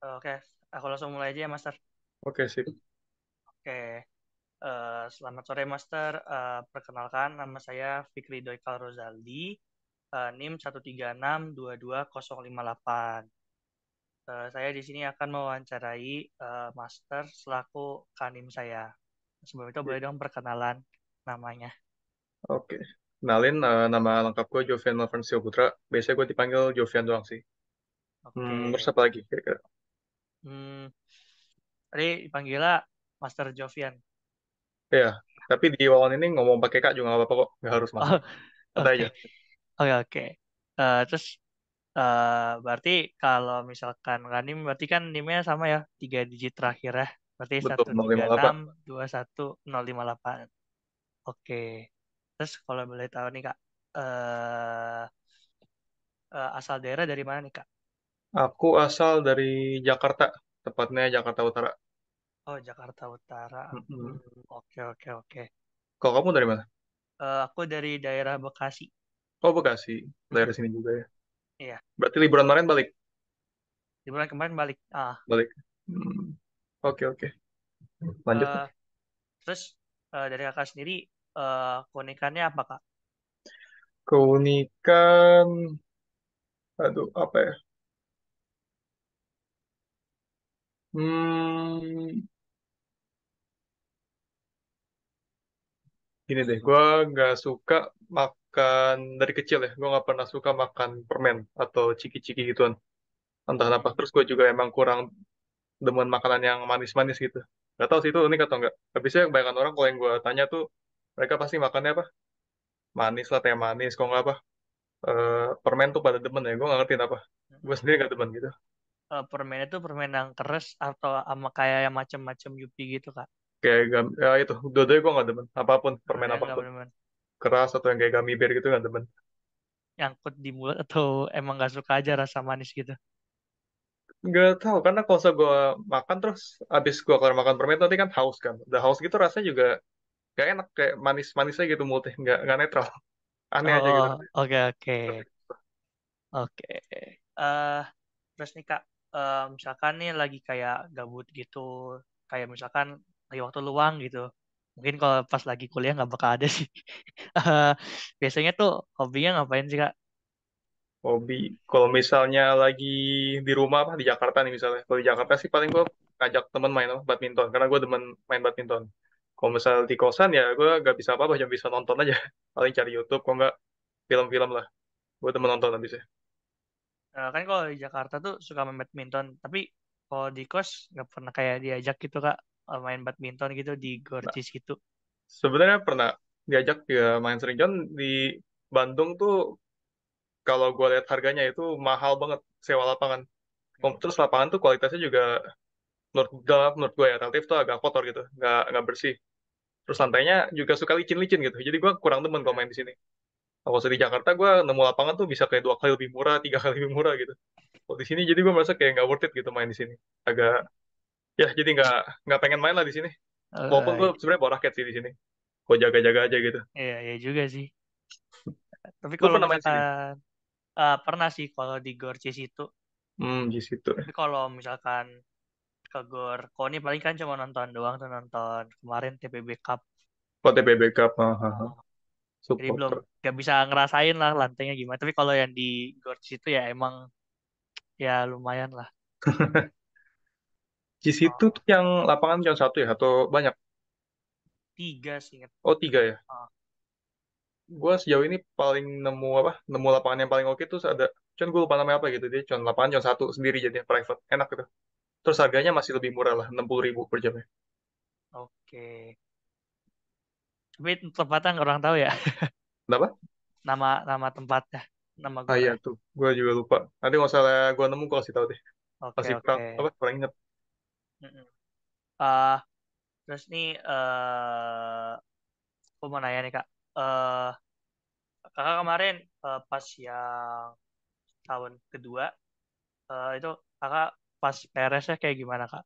Oke, aku langsung mulai aja ya, Master. Oke, sip. Oke, selamat sore, Master. Perkenalkan, nama saya Fikri Doykal Rozaldi, NIM 1362208. Saya di sini akan mewawancarai Master selaku kanim saya. Sebelum itu boleh dong perkenalan namanya. Oke. Kenalin, nama lengkap gue Jovian Novansio Putra. Biasanya gue dipanggil Jovian doang sih. Terus Oke, apa lagi kira-kira? hmm, tadi dipanggilnya Master Jovian. Ya, tapi di wawan ini ngomong pakai kak juga nggak apa-apa kok. Nggak harus Oh, Mas. Santai oke, aja. oke, oke. Terus berarti kalau misalkan Ganim berarti kan NIM-nya sama ya, 3 digit terakhir ya. Berarti Betul, satu tiga 058. enam dua satu nol lima delapan. Oke. Terus kalau boleh tahu nih Kak, eh asal daerah dari mana nih Kak? Aku asal dari Jakarta, tepatnya Jakarta Utara. Oh, Jakarta Utara. Mm-mm. Oke, oke, oke. Kalau kamu dari mana? Aku dari daerah Bekasi. Oh, Bekasi. Daerah Mm, sini juga ya. iya, Berarti liburan kemarin balik? di bulan kemarin balik. Balik. Hmm. Oke, oke. Lanjut. Eh, terus dari Kakak sendiri, keunikannya apa Kak? Keunikan, aduh, apa ya? Hmm, Gini deh, gue nggak suka makan dari kecil ya. Gue nggak pernah suka makan permen atau ciki-ciki gituan. Entah kenapa. Hmm, Terus gue juga emang kurang demen makanan yang manis-manis gitu. Gak tahu sih itu unik atau enggak. Habisnya kebanyakan orang kalau yang gue tanya tuh, mereka pasti makannya apa? Manis lah, teh manis. Kalau nggak apa, permen tuh pada demen ya. Gue nggak ngerti apa. Gue sendiri nggak demen gitu. permen itu permen yang keras atau sama kayak yang macam-macam Yupi gitu Kak? Kayak ya itu, dua-duanya gue nggak demen. Apapun, permen Dua-duanya nggak apapun. bener Keras atau yang kayak gummy bear gitu nggak demen. nyangkut di mulut atau emang nggak suka aja rasa manis gitu? Nggak tahu karena kalau gue makan terus abis gue keluar makan permen nanti kan haus kan. Udah haus gitu rasanya juga gak enak kayak manis-manisnya gitu mulutnya nggak netral. Aneh aja gitu. Oh, oke, oke, oke. Terus nih Kak, misalkan nih lagi kayak gabut gitu, kayak misalkan lagi waktu luang gitu. Mungkin kalau pas lagi kuliah nggak bakal ada sih. Eh, Biasanya tuh hobinya ngapain sih Kak? Hobi kalau misalnya lagi di rumah apa di Jakarta nih misalnya. Kalau di Jakarta sih paling gue ngajak temen main apa, badminton karena gue demen main badminton. Kalau misal di kosan ya gue gak bisa apa-apa cuma bisa nonton aja. Paling cari YouTube kok nggak film-film lah. Gue demen nonton habisnya. Kan kalau di Jakarta tuh suka main badminton, tapi kalau di kos nggak pernah kayak diajak gitu Kak, main badminton gitu di Nah, Gorcis gitu. sebenarnya pernah diajak ya main sering John di Bandung tuh kalau gue lihat harganya itu mahal banget sewa lapangan. Terus lapangan tuh kualitasnya juga menurut gue ya relatif tuh agak kotor gitu, nggak bersih. Terus lantainya juga suka licin-licin gitu. Jadi gue kurang demen kalau main di sini. Kalau di Jakarta gue nemu lapangan tuh bisa kayak 2 kali lebih murah, 3 kali lebih murah gitu. Kalau di sini jadi gue merasa kayak nggak worth it gitu main di sini. Agak ya jadi nggak pengen main lah di sini. Walaupun gue Eh, sebenarnya bawa raket sih di sini. Gue jaga-jaga aja gitu. iya, iya juga sih. Tapi Lu kalau pernah main sini? misalkan pernah sih kalau di Gorcis itu. Di situ. Tapi kalau misalkan ke Gor, kau ini paling kan cuma nonton doang tuh nonton kemarin TPB Cup. Oh, TPB Cup. Oh, jadi belum Supporter. gak bisa ngerasain lah lantainya gimana. Tapi kalau yang di Gorcis itu ya emang ya lumayan lah. Di situ Oh, tuh yang lapangan cuma satu ya atau banyak? tiga sih inget. Oh, tiga ya. Oh, Gue sejauh ini paling nemu apa? Nemu lapangan yang paling oke tuh ada. Cuman gue lupa namanya apa gitu. Dia cuma lapangan cuma satu sendiri jadi private. Enak gitu. Terus harganya masih lebih murah lah, 60.000 per jamnya. oke. Tapi tempatnya nggak orang tahu ya. Kenapa? Nama nama tempatnya, nama Ah iya gornya. tuh, gue juga lupa. Nanti kalau misalnya gue nemu, gue kasih tahu deh. Oke, Masih kurang, oke. apa, kurang inget. Mm-mm. Ah, terus nih aku mau nanya nih Kak. Eh Kakak kemarin pas yang tahun kedua itu kakak pas PRS-nya kayak gimana kak?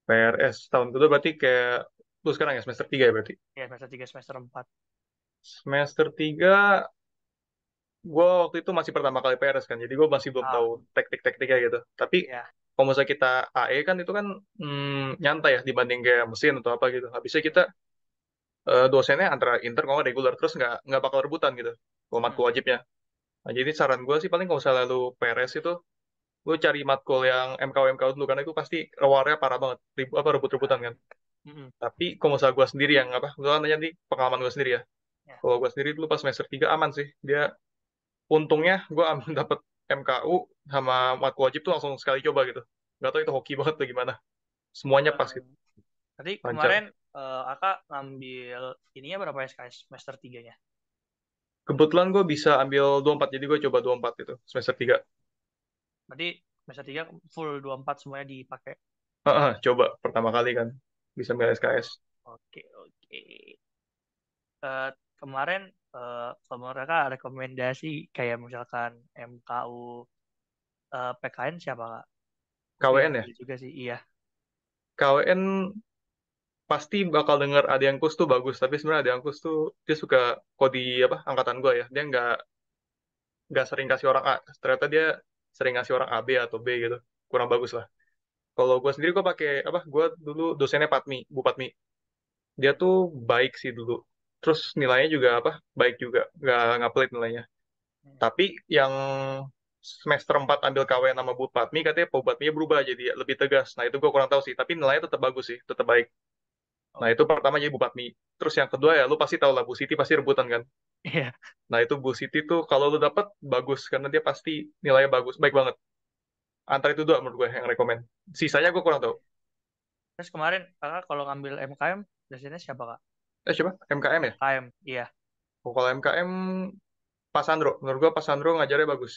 PRS tahun kedua berarti kayak, lu sekarang ya semester 3 ya berarti. Ya semester 3 semester 4. Semester 3 gue waktu itu masih pertama kali PRS kan, jadi gue masih belum tahu Ah, teknik-tekniknya gitu. Tapi ya. kalau misalnya kita AE kan itu kan nyantai ya dibanding kayak mesin atau apa gitu. Habisnya kita dosennya antara inter kalau nggak reguler terus nggak bakal rebutan gitu kalau Hmm. matkul wajibnya. Nah, jadi saran gue sih paling kalau misalnya lu peres itu lu cari matkul yang MKU MKU dulu karena itu pasti rewarnya parah banget apa rebut-rebutan kan. Mm-mm. Tapi kalau misalnya gue sendiri yang apa, gue kan nanya di pengalaman gue sendiri ya. Ya. Kalau gue sendiri dulu pas semester 3 aman sih. Dia untungnya gue ambil dapet MKU sama matkul wajib tuh langsung sekali coba gitu. Gak tau itu hoki banget tuh gimana. Semuanya pas Eh, gitu, Tadi kemarin lancar. Kakak ngambil ininya berapa SKS semester tiganya? Kebetulan gue bisa ambil 24 jadi gue coba 24 itu semester 3. Berarti semester 3 full 24 semuanya dipakai. Coba pertama kali kan bisa ambil SKS. Oke, oke. Eh, Kemarin kalau menurut kakak rekomendasi kayak misalkan MKU PKN siapa kak? Aku pengen KWN ya. ngambil juga sih, iya. KWN pasti bakal denger ada yang kus tuh bagus, tapi sebenarnya ada yang kus tuh dia suka kodi apa angkatan gue ya, dia nggak sering kasih orang A, ternyata dia sering ngasih orang A B atau B gitu, kurang bagus lah. Kalau gue sendiri gue pakai apa, gue dulu dosennya Patmi, Bu Patmi, dia Hmm. tuh baik sih dulu, terus nilainya juga apa baik juga, nggak pelit nilainya. Hmm. Tapi yang semester 4 ambil KWN sama Bu Patmi katanya Bu Patminya berubah jadi lebih tegas, nah itu gue kurang tahu sih, tapi nilainya tetap bagus sih, tetap baik. Nah, Oh, itu pertama jadi Bu Patmi. Terus yang kedua ya, lu pasti tahu lah Bu Siti pasti rebutan kan. iya. Nah, itu Bu Siti tuh kalau lu dapet bagus karena dia pasti nilainya bagus, baik banget. Antara itu dua menurut gue yang rekomend. Sisanya gue kurang tahu. Terus kemarin kakak kalau ngambil MKM biasanya siapa kak? Siapa? MKM ya? MKM, iya. Oh, kalau MKM Pak Sandro. Menurut gue Pak Sandro ngajarnya bagus.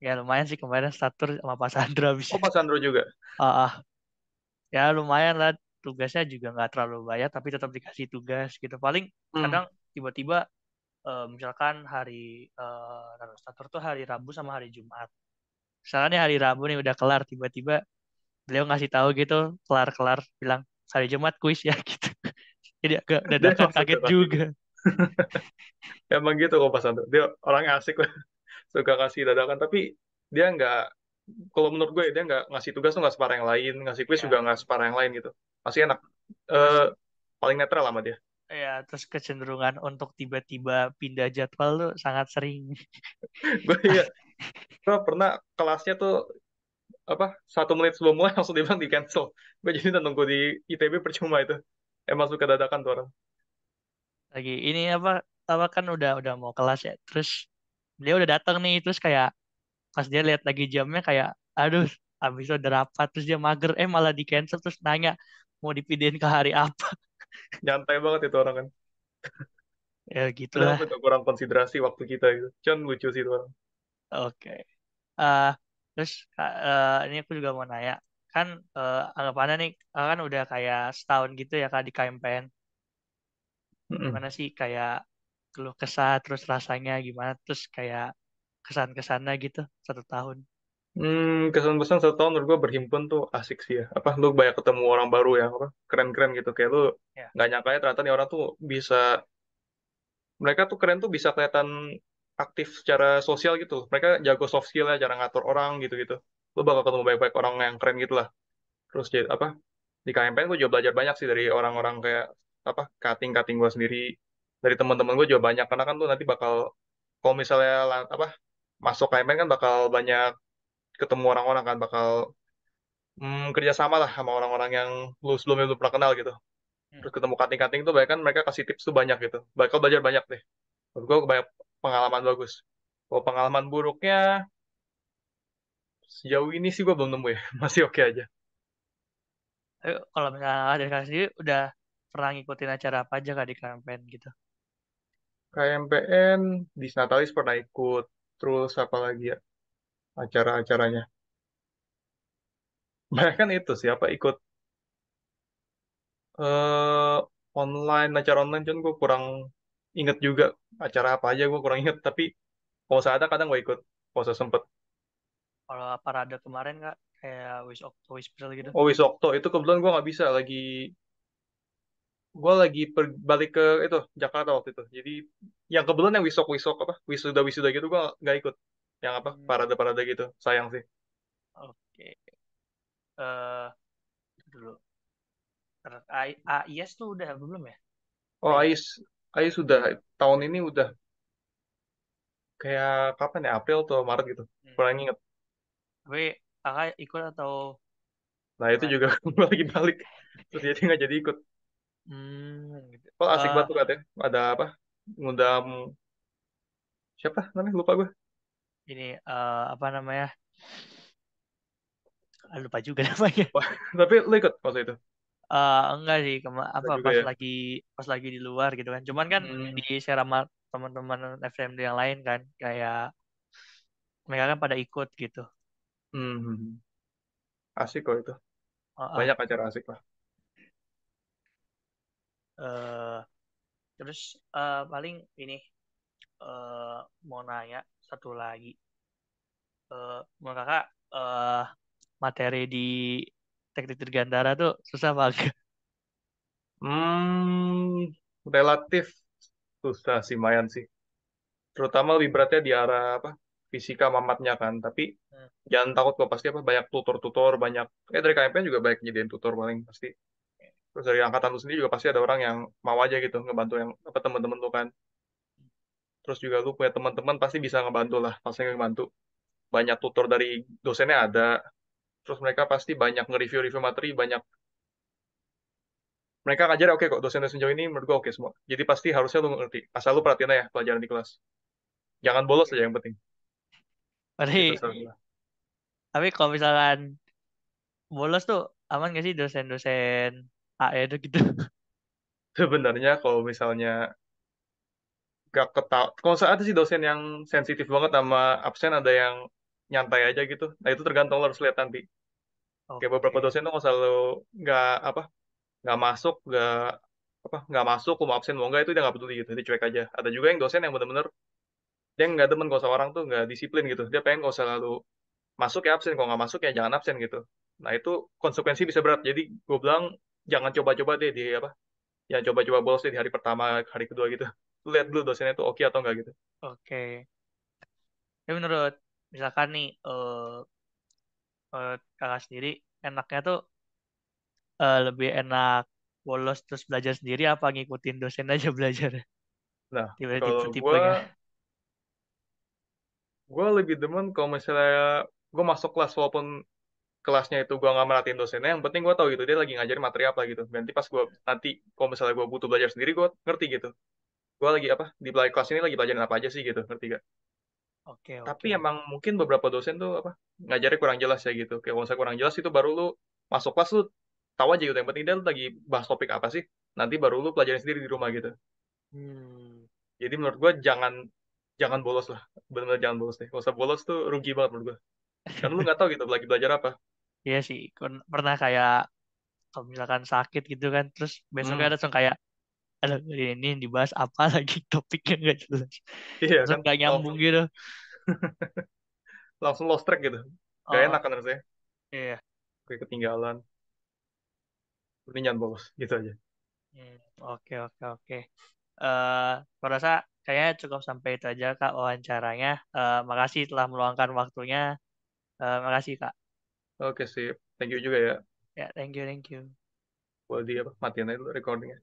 Ya lumayan sih kemarin statur sama Pak Sandra bisa. Oh, Pak Sandro juga. Ah, ah. Ya lumayan lah, tugasnya juga nggak terlalu banyak tapi tetap dikasih tugas gitu. Paling Hmm. kadang tiba-tiba misalkan hari taruh statur tuh hari Rabu sama hari Jumat. Misalnya nih hari Rabu nih udah kelar, tiba-tiba beliau ngasih tahu gitu, kelar-kelar bilang hari Jumat kuis ya gitu. Jadi agak Dia dadakan emang suka kaget kasih juga. gitu. Emang gitu kok Pak Sandro. Dia orangnya asik lah. Suka kasih dadakan. Tapi dia nggak, kalau menurut gue dia nggak ngasih tugas tuh nggak separah yang lain. Ngasih kuis juga Ya, nggak separah yang lain gitu. Masih enak. terus Eh paling netral sama dia. ya terus kecenderungan untuk tiba-tiba pindah jadwal tuh sangat sering. Gue iya, gue pernah kelasnya tuh apa 1 menit sebelum mulai langsung dia bilang di cancel. Gue jadi nunggu di ITB percuma itu. Emang suka dadakan tuh orang. Lagi ini apa kan udah mau kelas ya. Terus dia udah datang nih, terus kayak pas dia lihat lagi jamnya kayak aduh habis itu udah rapat, terus dia mager malah di cancel, terus nanya mau dipindahin ke hari apa. Nyantai banget itu orang kan. Ya Padahal gitulah. suka kurang konsiderasi waktu kita gitu. Cuman lucu sih itu orang. Oke. Eh Terus ini aku juga mau nanya, kan anggapannya nih kan udah kayak setahun gitu ya kak di KMPN. Mm-mm. Gimana sih kayak keluh kesah, terus rasanya gimana, terus kayak kesan-kesannya gitu 1 tahun. Kesan-kesan 1 tahun menurut gue berhimpun tuh asik sih ya. Apa lu banyak ketemu orang baru yang apa keren-keren gitu. Kayak lu Ya. nggak nyangka ya ternyata nih orang tuh bisa, mereka tuh keren tuh bisa kelihatan aktif secara sosial gitu. Mereka jago soft skill ya, cara ngatur orang gitu-gitu. Lu bakal ketemu banyak-banyak orang yang keren gitu lah. Terus jadi apa? Di KMPN gue juga belajar banyak sih dari orang-orang kayak apa cutting-cutting gue sendiri, dari teman-teman gue juga banyak karena kan tuh nanti bakal kalau misalnya apa masuk KMPN kan bakal banyak ketemu orang-orang kan bakal kerja sama lah sama orang-orang yang lu sebelumnya belum pernah kenal gitu. Hmm. Terus ketemu cutting-cutting tuh banyak kan mereka kasih tips tuh banyak gitu. Bakal belajar banyak deh. Menurut gue banyak pengalaman bagus. Kalau pengalaman buruknya sejauh ini sih gue belum nemu ya. Masih oke aja. Tapi kalau misalnya dari kakak sendiri udah pernah ngikutin acara apa aja kak di KMPN gitu? KMPN, Disnatalis pernah ikut. Terus apa lagi ya acara-acaranya. Banyak kan itu siapa ikut eh online, acara online kan gue kurang inget juga acara apa aja gue kurang inget. Tapi kalau saya ada kadang gue ikut. Kalau saya sempet. Kalau parade kemarin kak kayak Wish Okto, Wish Pearl gitu. Oh Wisokto itu kebetulan gue nggak bisa gue lagi balik ke itu Jakarta waktu itu. Jadi yang kebetulan yang wisok wisok apa wisuda wisuda gitu gue nggak ikut. Yang apa Hmm, parade parade gitu sayang sih. oke. eh dulu AIS tuh udah belum ya? Oh, AIS. Ais sudah tahun ini udah kayak kapan ya, April atau Maret gitu. Hmm. Kurang inget. Tapi kakak ikut atau Nah itu gimana? juga gue lagi balik. Terus jadi nggak jadi ikut. Gitu. Oh asik banget tuh katanya. Ada apa? Ngundang siapa namanya? Lupa gue. Ini apa namanya? Lupa juga namanya. Wah, tapi lu ikut waktu itu? Enggak sih, apa Enggak juga pas ya. lagi di luar gitu kan. Cuman kan Hmm. di share sama teman-teman FMD yang lain kan, kayak mereka kan pada ikut gitu. Hmm. Asik kok itu. Uh, uh, Banyak acara asik lah. eh, terus paling ini eh, mau nanya satu lagi. Menurut kakak materi di teknik dirgantara tuh susah banget. Hmm. Relatif susah sih, Mayan sih. Terutama lebih beratnya di arah apa? Fisika mamatnya kan. Tapi jangan takut kok, pasti apa banyak tutor-tutor, banyak dari KMP juga banyak nyediain tutor paling pasti. Terus dari angkatan lu sendiri juga pasti ada orang yang mau aja gitu ngebantu yang apa teman-teman lu kan. Terus juga lu punya teman-teman pasti bisa ngebantu lah, pasti ngebantu. Banyak tutor dari dosennya ada. Terus mereka pasti banyak nge-review-review materi, banyak mereka ngajar oke kok, dosen-dosen jauh ini menurut gua oke semua. Jadi pasti harusnya lu ngerti. Asal lu perhatiin aja pelajaran di kelas. Jangan bolos aja Oke. yang penting. Itu Berarti, salah. tapi kalau misalkan bolos tuh aman gak sih dosen-dosen AE itu gitu? Sebenarnya kalau misalnya gak ketahu, kalau saya ada sih dosen yang sensitif banget sama absen, ada yang nyantai aja gitu. Nah itu tergantung lo harus lihat nanti. Kayak beberapa Oke, dosen tuh nggak selalu nggak apa nggak masuk nggak masuk mau absen mau enggak itu dia nggak peduli gitu dia cuek aja. Ada juga yang dosen yang bener-bener dia nggak demen kalau usah orang tuh nggak disiplin gitu, dia pengen kalau selalu masuk ya absen, kalau nggak masuk ya jangan absen gitu. Nah itu konsekuensi bisa berat, jadi gue bilang jangan coba-coba deh di apa, jangan coba-coba bolos deh di hari pertama hari kedua gitu. Lu lihat dulu dosennya tuh oke atau enggak gitu. oke. Tapi menurut misalkan nih kakak sendiri enaknya tuh lebih enak bolos terus belajar sendiri apa ngikutin dosen aja belajar Nah kalau tipe-tipenya. gue lebih demen kalau misalnya gue masuk kelas walaupun kelasnya itu gue nggak merhatiin dosennya, yang penting gue tahu gitu dia lagi ngajarin materi apa gitu. Nanti pas gue nanti kalau misalnya gue butuh belajar sendiri gue ngerti gitu. Gue lagi apa di kelas ini lagi pelajarin apa aja sih gitu, ngerti gak? Oke, Tapi oke. emang mungkin beberapa dosen tuh apa ngajarnya kurang jelas ya gitu. Kayak kalau misalnya kurang jelas itu baru lu masuk kelas lu tahu aja gitu. Yang penting dia lu lagi bahas topik apa sih. Nanti baru lu pelajarin sendiri di rumah gitu. Hmm, Jadi menurut gue jangan jangan bolos lah. Benar-benar jangan bolos deh. Kalau usah bolos tuh rugi banget menurut gue. Karena lu nggak tahu gitu lagi belajar apa. iya sih. Pernah kayak kalau misalkan sakit gitu kan, terus besoknya Hmm, langsung kayak ada ini yang dibahas apa lagi topiknya nggak jelas, iya langsung kan nggak nyambung langsung gitu. langsung lost track gitu. Gak Oh, enak kan rasanya. iya. Kayak ketinggalan. Ini jangan bolos gitu aja. Hmm, oke, oke, oke. Aku rasa kayaknya cukup sampai itu aja Kak wawancaranya. Makasih telah meluangkan waktunya. Makasih Kak. Oke sip. Thank you juga ya. Ya, thank you, thank you. Boleh di apa? Matiin aja dulu recordingnya.